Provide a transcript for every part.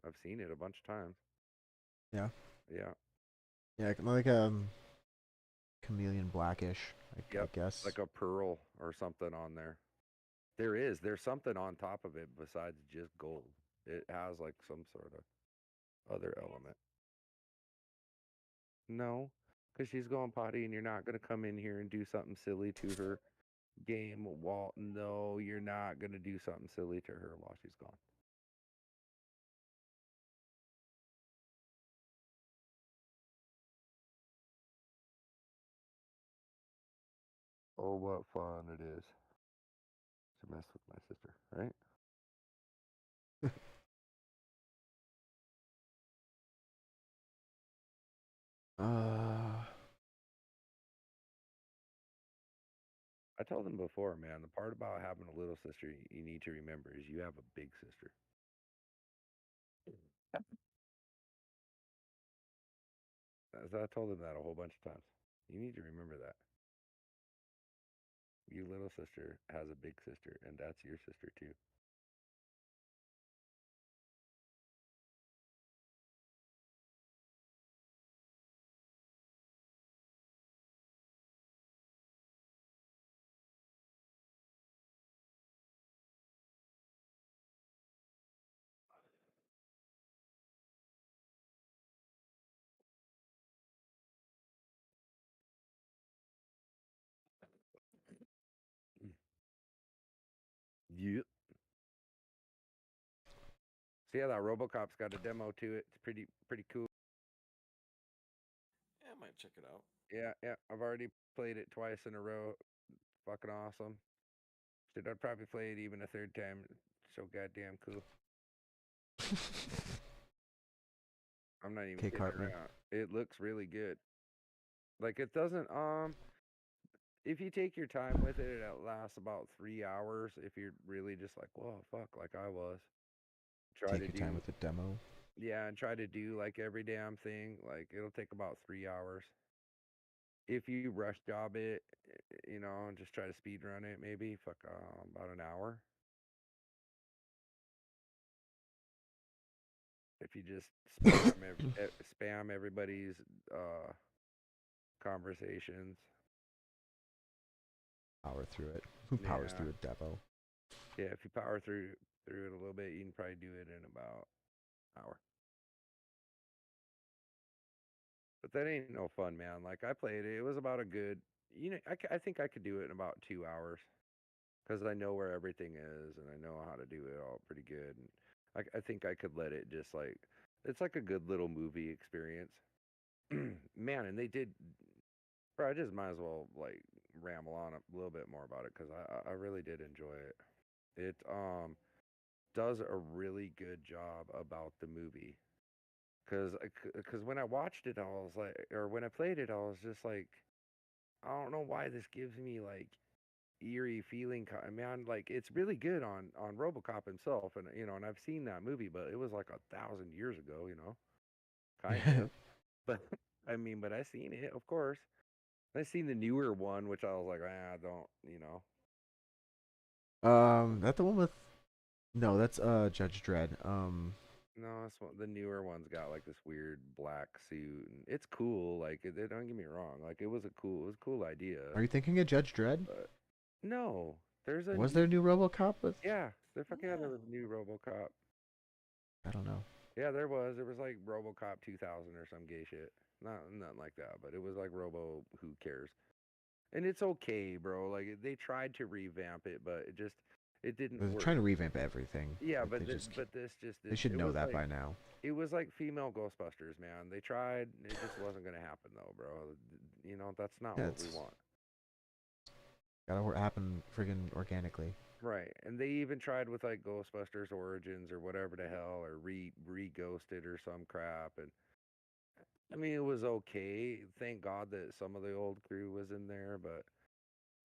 I've seen it a bunch of times. Yeah. Yeah. Yeah, like chameleon blackish, I Yep. guess. Like a pearl or something on there. There is. There's something on top of it besides just gold. It has like some sort of other element. No, because she's going potty and you're not going to come in here and do something silly to her game while. No, you're not going to do something silly to her while she's gone. Oh, what fun it is to mess with my sister, right? Uh, I told them before, man, the part about having a little sister you need to remember is you have a big sister. As I told them that a whole bunch of times. You need to remember that. Your little sister has a big sister, and that's your sister too. Yeah. So yeah, that RoboCop's got a demo to it. It's pretty cool. Yeah, I might check it out. Yeah, yeah. I've already played it twice in a row. Fucking awesome. Shit, I'd probably play it even a third time. It's so goddamn cool. I'm not even K kidding Cartman. around. It looks really good. Like it doesn't if you take your time with it, it lasts about 3 hours. If you're really just like, whoa, fuck, like I was. Try Take to your time do with the demo. Yeah, and try to do like every damn thing. Like it'll take about 3 hours. If you rush job it, and just try to speed run it, maybe fuck about an hour. If you just spam everybody's uh conversations. Power through it. Who powers Yeah, through a demo? yeah. If you power through it a little bit, you can probably do it in about an hour. But that ain't no fun, man. Like I played it. It was about a good. I think I could do it in about 2 hours because I know where everything is and I know how to do it all pretty good. And I think I could let it just like it's like a good little movie experience, man. And they did. Bro, I just might as well like ramble on a little bit more about it because I really did enjoy it. It does a really good job about the movie because when I watched it, I was like, or when I played it, I was just like, I don't know why this gives me like eerie feeling. Man, like it's really good on RoboCop himself, and and I've seen that movie, but it was like 1,000 years ago, kind of. But I mean, but I seen it, of course. I seen the newer one, which I was like, I don't. That the one with? No, that's Judge Dredd. No, the newer one's got like this weird black suit, and it's cool. Like, don't get me wrong, like it was a cool idea. Are you thinking of Judge Dredd? But no, there's a Was there a new RoboCop with? yeah, there fucking had Yeah. a new RoboCop. I don't know. Yeah, there was. There was like RoboCop 2000 or some gay shit. Not nothing like that, but it was like Robo. Who cares? And it's okay, bro. Like they tried to revamp it, but it didn't They're trying work. to revamp everything. Yeah, Like but this just they didn't. should know that by now. It was like female Ghostbusters, man. They tried. It just wasn't gonna happen though, bro. That's not Yeah, what we it's want. gotta happen friggin' organically. Right. And they even tried with like Ghostbusters Origins or whatever the hell, or re ghosted or some crap. And I mean, it was okay. Thank God that some of the old crew was in there, but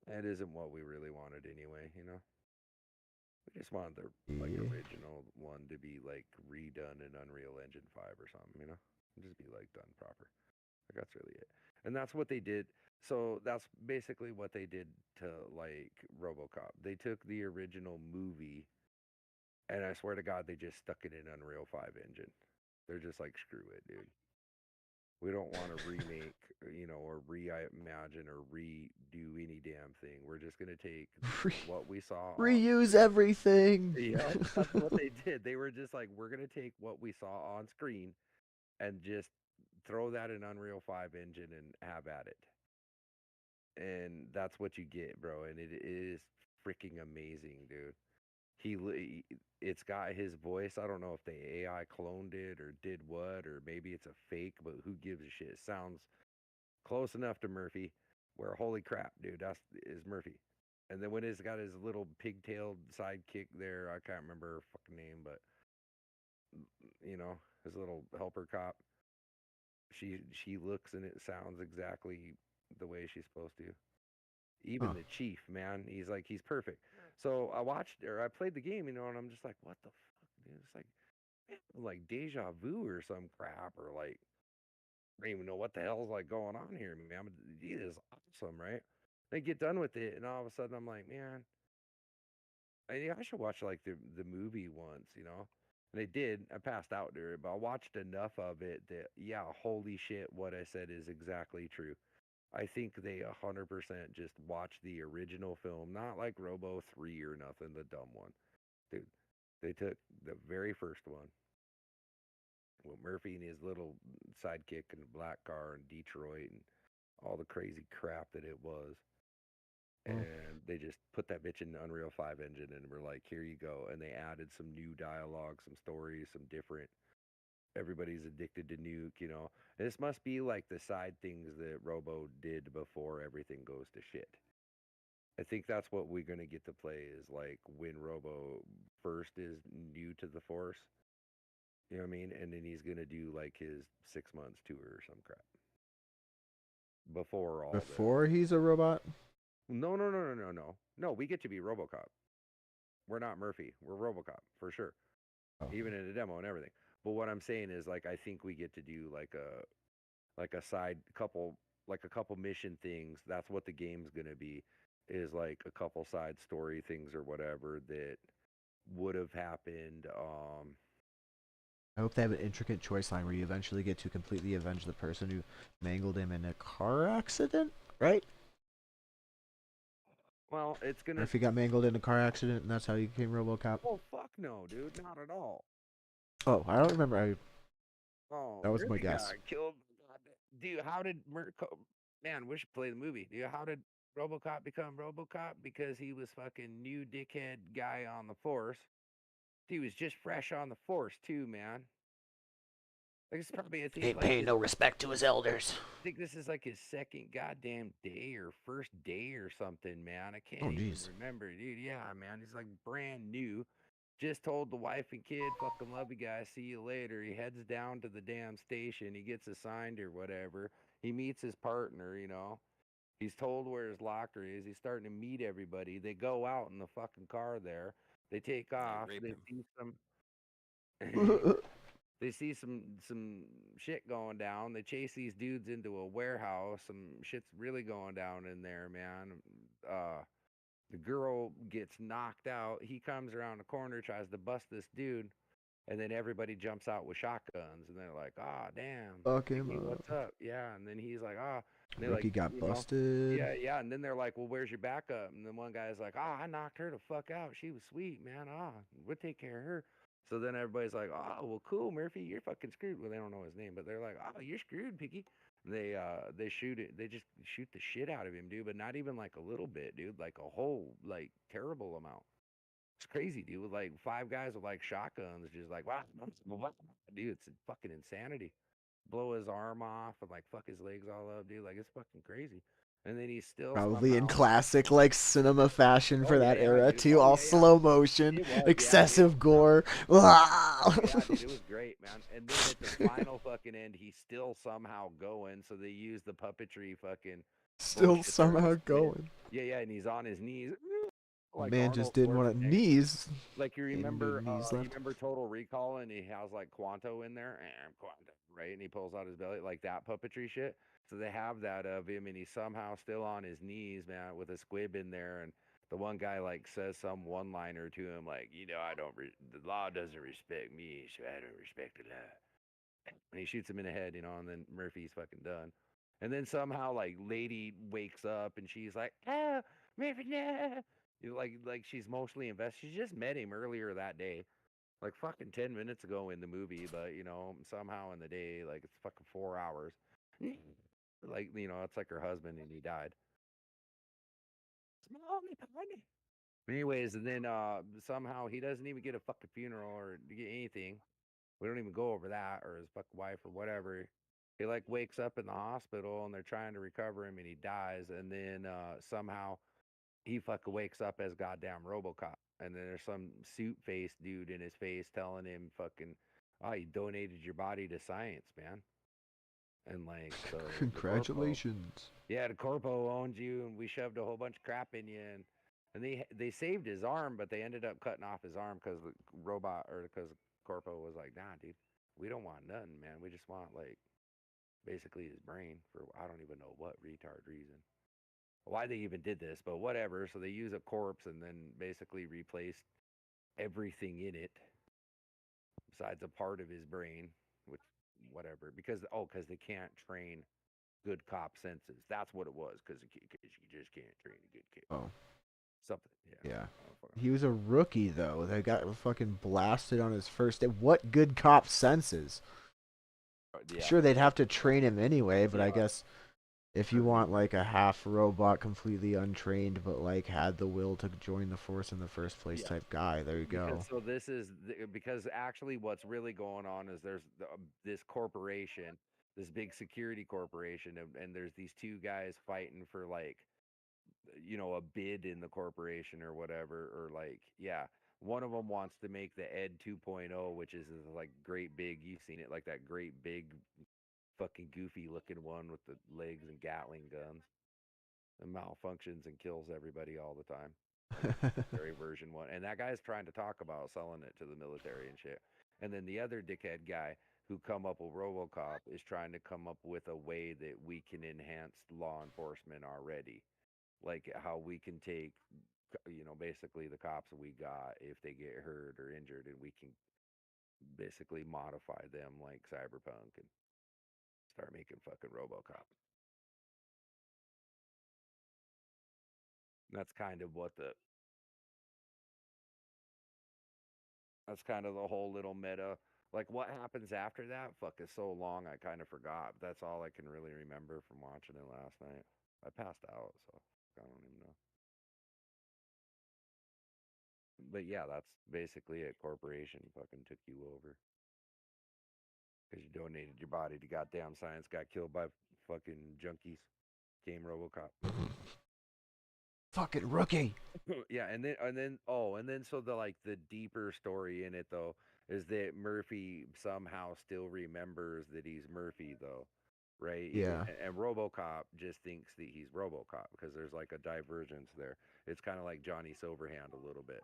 that isn't what we really wanted anyway. We just wanted the like Yeah. original one to be like redone in Unreal Engine 5 or something. Just be like done proper. Like that's really it. And that's what they did. So that's basically what they did to like RoboCop. They took the original movie And I swear to God, they just stuck it in Unreal 5 engine. They're just like, screw it, dude. We don't want to remake, or reimagine or redo any damn thing. We're just gonna take Re- what we saw on Reuse screen. everything. Yeah, that's what they did. They were just like, we're gonna take what we saw on screen and just throw that in Unreal 5 engine and have at it. And that's what you get, bro. And it is freaking amazing, dude. It's got his voice. I don't know if the AI cloned it or did what, or maybe it's a fake, but who gives a shit? It sounds close enough to Murphy. Where holy crap, dude, that's is Murphy. And then when he's got his little pigtailed sidekick there, I can't remember her fucking name, but his little helper cop. She looks and it sounds exactly the way she's supposed to. Even Huh. the chief, man, he's perfect. So I watched or I played the game, and I'm just like, what the fuck, dude? It's like deja vu or some crap, or like I don't even know what the hell's like going on here, man. But it is awesome, right? They get done with it, and all of a sudden I'm like, man, I should watch like the movie once. And I did. I passed out during it, but I watched enough of it that yeah, holy shit, what I said is exactly true. I think they 100% just watched the original film, not like Robo 3 or nothing, the dumb one. Dude, they took the very first one with Murphy and his little sidekick in the black car in Detroit and all the crazy crap that it was. Mm. And they just put that bitch in the Unreal 5 engine and were like, here you go. And they added some new dialogue, some stories, some different. Everybody's addicted to nuke. This must be like the side things that Robo did before everything goes to shit. I think that's what we're gonna get to play is like when Robo first is new to the force. You know what I mean? And then he's gonna do like his 6 months tour or some crap before all this. Before he's a robot? No, no, no, no, no, no. No, we get to be RoboCop. We're not Murphy. We're RoboCop for sure. Oh. Even in the demo and everything. But what I'm saying is like I think we get to do like a side couple like a couple mission things. That's what the game's gonna be. Is like a couple side story things or whatever that would have happened. I hope they have an intricate choice line where you eventually get to completely avenge the person who mangled him in a car accident, right? Well, it's Or gonna. if he got mangled in a car accident and that's how he became RoboCop. Oh fuck no, dude, not at all. Oh, I don't remember. Oh, That was my really guess. got killed. Dude, how did Man, we should play the movie. Dude, how did RoboCop become RoboCop? Because he was fucking new dickhead guy on the force. He was just fresh on the force too, man. Like it's probably I think Ain't like paying his no respect to his elders. I think this is like his second goddamn day or first day or something, man. I can't Oh, even jeez. remember, dude. Yeah, man, he's like brand new. Just told the wife and kid, fucking love you guys, see you later. He heads down to the damn station. He gets assigned or whatever. He meets his partner. He's told where his locker is. He's starting to meet everybody. They go out in the fucking car there. They take They off. rape They him. see some they see some shit going down. They chase these dudes into a warehouse. Some shit's really going down in there, man. The girl gets knocked out. He comes around the corner, tries to bust this dude, and then everybody jumps out with shotguns, and they're like, "Ah, damn, Fuck him Mickey, what's up. up?" Yeah, and then he's like, "Ah," and they're like, Rookie got busted. "Yeah, yeah," and then they're like, "Well, where's your backup?" And then one guy's like, "Ah, I knocked her the fuck out. She was sweet, man. Ah, we'll take care of her." So then everybody's like, "Oh, well, cool, Murphy, you're fucking screwed." Well, they don't know his name, but they're like, "Oh, you're screwed, Picky." They shoot it. They just shoot the shit out of him, dude. But not even like a little bit, dude. Like a whole like terrible amount. It's crazy, dude. With like five guys with like shotguns, just like wow, dude. It's fucking insanity. Blow his arm off and like fuck his legs all up, dude. Like it's fucking crazy. And then he's still Probably in somehow. classic like cinema fashion Oh for yeah, that yeah, era dude. too, Oh all yeah, yeah. slow motion, It was, yeah, dude. excessive gore. Wow. Oh yeah, dude, it was great, man. And then at the final fucking end, he's still somehow going. So they use the puppetry fucking Still bullshit there of a somehow squid. going. Yeah, yeah, and he's on his knees, A like man just Arnold didn't want to Schwarzenegger. knees. Like And no knees you left. remember Total Recall, and he has like Quanto in there, Quanto, right? And he pulls out his belly, like that puppetry shit. So they have that of him, and he's somehow still on his knees, man, with a squib in there, and the one guy like says some one liner to him like, I don't the law doesn't respect me, so I don't respect the law. And he shoots him in the head, and then Murphy's fucking done. And then somehow like lady wakes up and she's like, oh, Murphy, no. Like she's mostly invested. She just met him earlier that day, like fucking 10 minutes ago in the movie, but somehow in the day, like it's fucking 4 hours. Like it's like her husband and he died. It's my only partner. Anyways, and then somehow he doesn't even get a fucking funeral or get anything. We don't even go over that or his fucking wife or whatever. He like wakes up in the hospital and they're trying to recover him and he dies. And then somehow he fucking wakes up as goddamn RoboCop. And then there's some suit faced dude in his face telling him fucking, oh, you donated your body to science, man. And like the corpo, Congratulations. yeah, the corpo owns you, and we shoved a whole bunch of crap in you, and they saved his arm, but they ended up cutting off his arm because the robot or because corpo was like, nah, dude, we don't want nothing, man. We just want like basically his brain for I don't even know what retard reason. Why they even did this, but whatever. So they use a corpse and then basically replaced everything in it besides a part of his brain, which whatever. Because they can't train good cop senses. That's what it was. Because you just can't train a good kid. Oh, Something. Yeah. yeah. I don't fucking He was a rookie though. They got fucking blasted on his first day. What good cop senses? Yeah. Sure, they'd have to train him anyway, but I Yeah. guess if you want like a half robot, completely untrained, but like had the will to join the force in the first place Yeah. type guy, there you go. Because so this is because actually what's really going on is there's this corporation, this big security corporation, and there's these two guys fighting for like a bid in the corporation or whatever, or like, yeah, one of them wants to make the Ed 2.0, which is this, like great big, you've seen it, like that great big fucking goofy looking one with the legs and Gatling guns and malfunctions and kills everybody all the time. And the military version one. And that guy's trying to talk about selling it to the military and shit. And then the other dickhead guy who come up with RoboCop is trying to come up with a way that we can enhance law enforcement already. Like how we can take, basically the cops we got if they get hurt or injured, and we can basically modify them like Cyberpunk and start making fucking RoboCop. That's kind of what the That's kind of the whole little meta. Like what happens after that? Fuck is so long I kind of forgot. But that's all I can really remember from watching it last night. I passed out, so I don't even know. But yeah, that's basically it. Corporation fucking took you over because you donated your body to goddamn science. Got killed by fucking junkies. Game RoboCop. Fucking rookie. Yeah, and then so the deeper story in it though is that Murphy somehow still remembers that he's Murphy though, right? Yeah. And RoboCop just thinks that he's RoboCop because there's like a divergence there. It's kind of like Johnny Silverhand a little bit.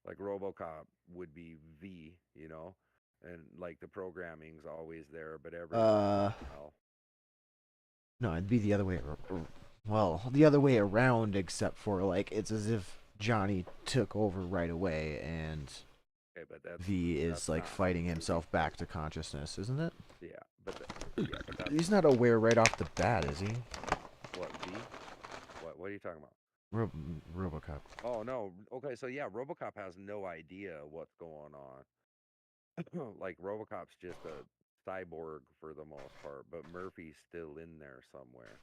Like RoboCop would be V, and like the programming's always there, but every once Uh, in a while. no, it'd be the other way. Well, the other way around, except for like it's as if Johnny took over right away, and Okay, but V is that's like not how fighting the movie. himself back to consciousness, isn't it? Yeah, but that's He's not aware right off the bat, is he? what V. What are you talking about? Ro- RoboCop. Oh no. Okay, so yeah, RoboCop has no idea what's going on. Like RoboCop's just a cyborg for the most part, but Murphy's still in there somewhere.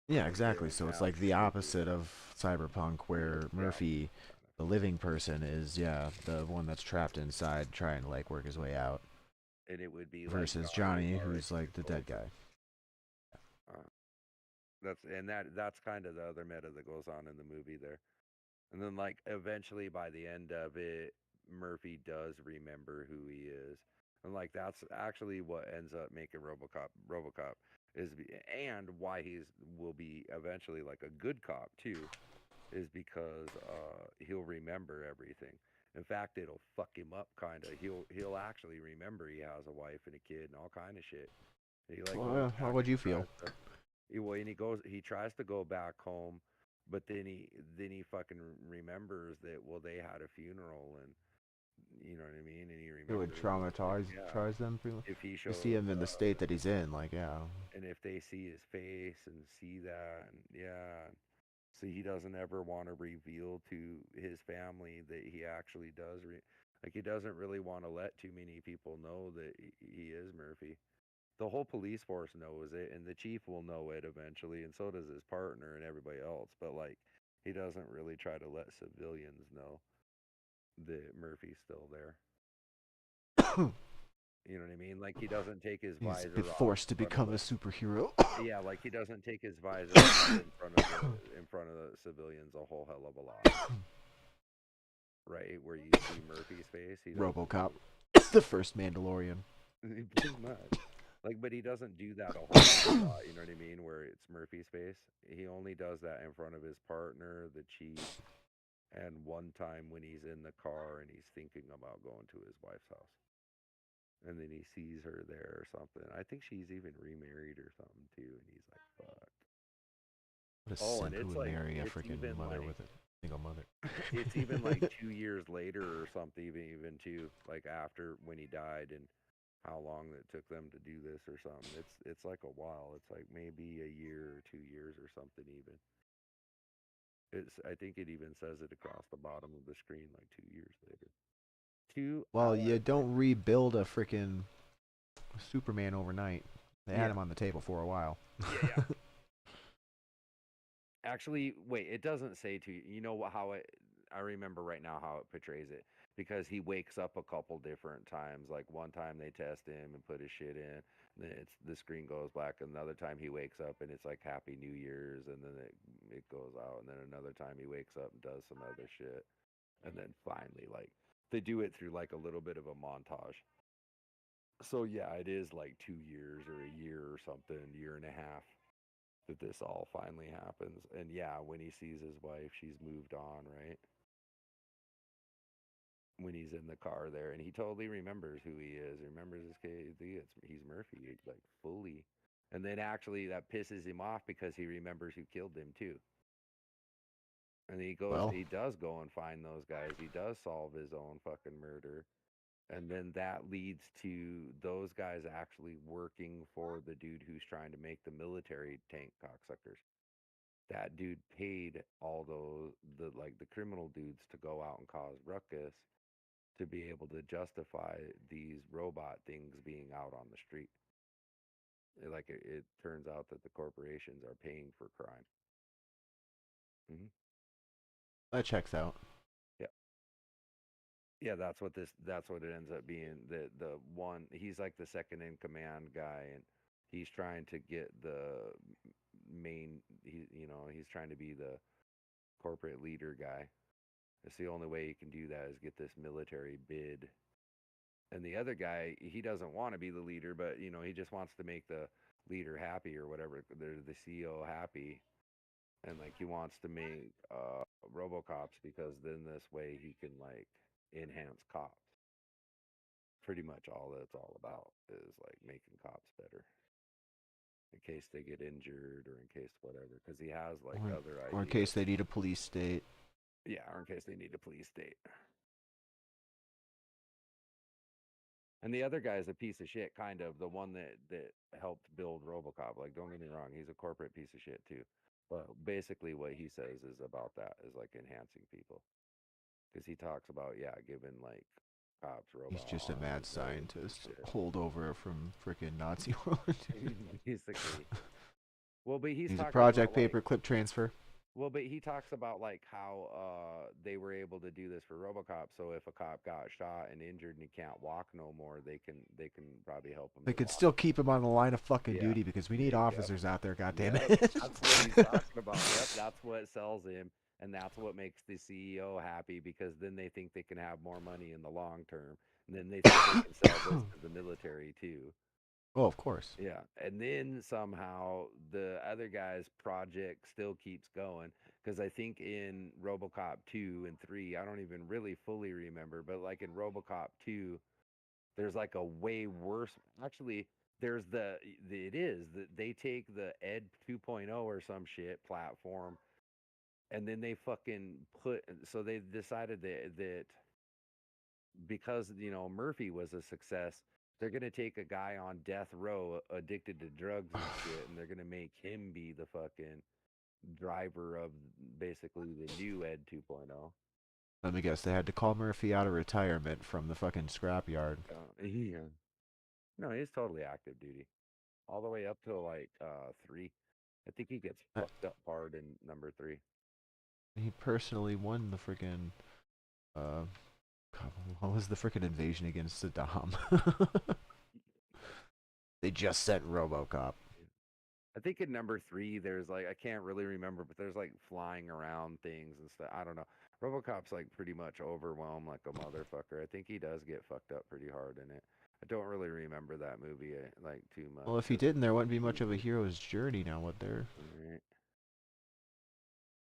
Yeah, And exactly. they're So it's now like the trying to opposite of Cyberpunk, where yeah, Murphy, the living person, is the one that's trapped inside, trying to like work his way out, and it would be like versus Johnny Johnny, already who's like the took dead over. guy. Uh, that's kind of the other meta that goes on in the movie there. And then like eventually by the end of it, Murphy does remember who he is. And like that's actually what ends up making RoboCop and why he's will be eventually like a good cop too is because he'll remember everything. In fact, it'll fuck him up kind of. He'll actually remember he has a wife and a kid and all kind of shit. He like goes Well, how back would and you feel? tries to he tries to go back home But then he fucking remembers that, well, they had a funeral, and you know what I mean, and he It would remembers that, like, traumatize yeah, tries them. if he To see shows him in the state that he's in, like, yeah. and if they see his face and see that, and yeah, so he doesn't ever want to reveal to his family that he actually does like, he doesn't really want to let too many people know that he is Murphy. The whole police force knows it, and the chief will know it eventually, and so does his partner and everybody else, but like, he doesn't really try to let civilians know that Murphy's still there. You know what I mean? Like, he doesn't take his He's been visor off forced to in front of become a the, superhero. yeah, like, he doesn't take his visor off in front of the civilians a whole hell of a lot. Right, where you see Murphy's face, he doesn't RoboCop, do the first Mandalorian. pretty much. Like, but he doesn't do that a whole lot, you know what I mean? Where it's Murphy's face. He only does that in front of his partner, the chief, and one time when he's in the car and he's thinking about going to his wife's house. And then he sees her there or something. I think she's even remarried or something too, and he's like, fuck. What a Oh, and simp who would marry a freaking mother with a single mother. it's even like 2 years later or something, even too, like after when he died, and how long it took them to do this or something. It's like a while. It's like maybe a year or 2 years or something even. I think it even says it across the bottom of the screen, like 2 years later. Two Well, you hours. don't rebuild a freaking Superman overnight. They had Yeah, him on the table for a while. yeah, yeah. Actually, wait, it doesn't say to you. You know what? How it? I remember right now how it portrays it, because he wakes up a couple different times. Like, one time they test him and put his shit in, then the screen goes black. Another time he wakes up and it's like Happy New Year's, and then it goes out. And then another time he wakes up and does some other shit, and then finally, like, they do it through like a little bit of a montage. So yeah, it is like 2 years or a year or something, year and a half, that this all finally happens. And yeah, when he sees his wife, she's moved on, right? When he's in the car there, and he totally remembers who he is. He remembers his kid. He's Murphy, like, fully. And then actually that pisses him off because he remembers who killed him too. And Well, he does go and find those guys. He does solve his own fucking murder. And then that leads to those guys actually working for the dude who's trying to make the military tank cocksuckers. That dude paid all those the criminal dudes to go out and cause ruckus to be able to justify these robot things being out on the street. It turns out that the corporations are paying for crime. Hmm. that checks out. Yeah, yeah. That's what it ends up being. The one, he's like the second in command guy, and he's trying to get the main. He's trying to be the corporate leader guy. It's the only way he can do that is get this military bid. And the other guy, he doesn't want to be the leader, but he just wants to make the leader happy or whatever, the CEO happy, and like, he wants to make RoboCops, because then this way he can, like, enhance cops. Pretty much all that's all about is like making cops better in case they get injured, or in case whatever, because he has like other Or in ideas. case they need a police state. Yeah, or in case they need a police state. And the other guy is a piece of shit, kind of the one that helped build RoboCop. Like, don't get me wrong, he's a corporate piece of shit too. But basically, what he says is about that is like enhancing people, because he talks about, yeah, giving like cops He's robot just a mad arms, legs, and scientist, shit. holdover from freaking Nazi world. Basically, well, but he's He's a talking about project like, paper clip transfer. well, but he talks about like how they were able to do this for RoboCop. So if a cop got shot and injured and he can't walk no more, they can probably help him They to could walk. still keep him on the line of fucking Yeah. duty because we need Yep. officers out there. God damn Yep. it! That's what he's talking about. Yep. That's what sells him, and that's what makes the CEO happy, because then they think they can have more money in the long term, and then they think they can sell this to the military too. Oh, of course. Yeah, and then somehow the other guy's project still keeps going, because I think in RoboCop 2 and 3, I don't even really fully remember, but like in RoboCop 2, there's like a way worse. Actually, there's it is that they take the Ed 2.0 or some shit platform, And then they fucking put, so they decided that because Murphy was a success, they're gonna take a guy on death row addicted to drugs and shit, and they're gonna make him be the fucking driver of basically the new Ed 2.0. Let me guess, they had to call Murphy out of retirement from the fucking scrapyard. Yeah. No, he's totally active duty, all the way up to like 3. I think he gets fucked up hard in number 3. He personally won the freaking uh God, what was the freaking invasion against Saddam? They just sent RoboCop. I think in number 3 there's like, I can't really remember, but there's like flying around things and stuff. I don't know. RoboCop's like pretty much overwhelmed like a motherfucker. I think he does get fucked up pretty hard in it. I don't really remember that movie like too much. Well, if he didn't, there wouldn't be much of a hero's journey now, would there? Right.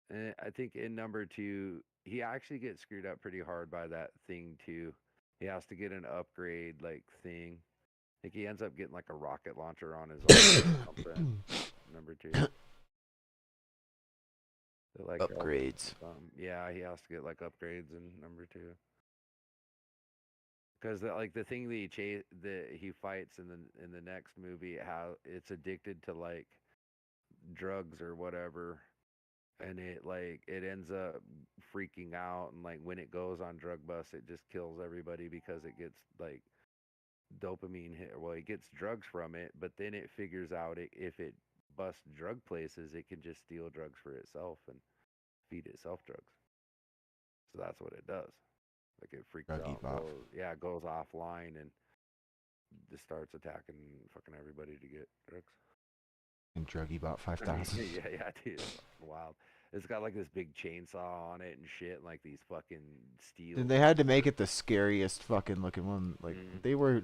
And I think in number 2, he actually gets screwed up pretty hard by that thing too. He has to get an upgrade like thing. I think he ends up getting like a rocket launcher on his arm or something. Number 2. Like Upgrades. yeah, he has to get like upgrades in number 2. Because like the thing that he fights in the next movie, how it's addicted to like drugs or whatever, and it ends up freaking out, and like when it goes on drug bust, it just kills everybody because it gets like dopamine hit. Well, it gets drugs from it, but then it figures out if it busts drug places, it can just steal drugs for itself and feed itself drugs. So that's what it does. Like it freaks Druggy out, bot. goes offline and just starts attacking fucking everybody to get drugs. And Druggy bot 5000. Yeah, dude, it's fucking wild. It's got like this big chainsaw on it and shit, and like these fucking steel. And they had to make it the scariest fucking looking one. Like Mhm.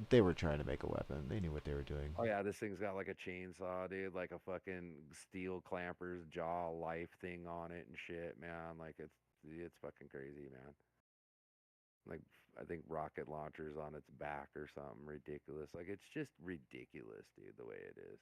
they were trying to make a weapon. They knew what they were doing. Oh yeah, this thing's got like a chainsaw, dude, like a fucking steel clamper's jaw life thing on it and shit, man. Like it's fucking crazy, man. Like I think rocket launchers on its back or something ridiculous. Like it's just ridiculous, dude, the way it is.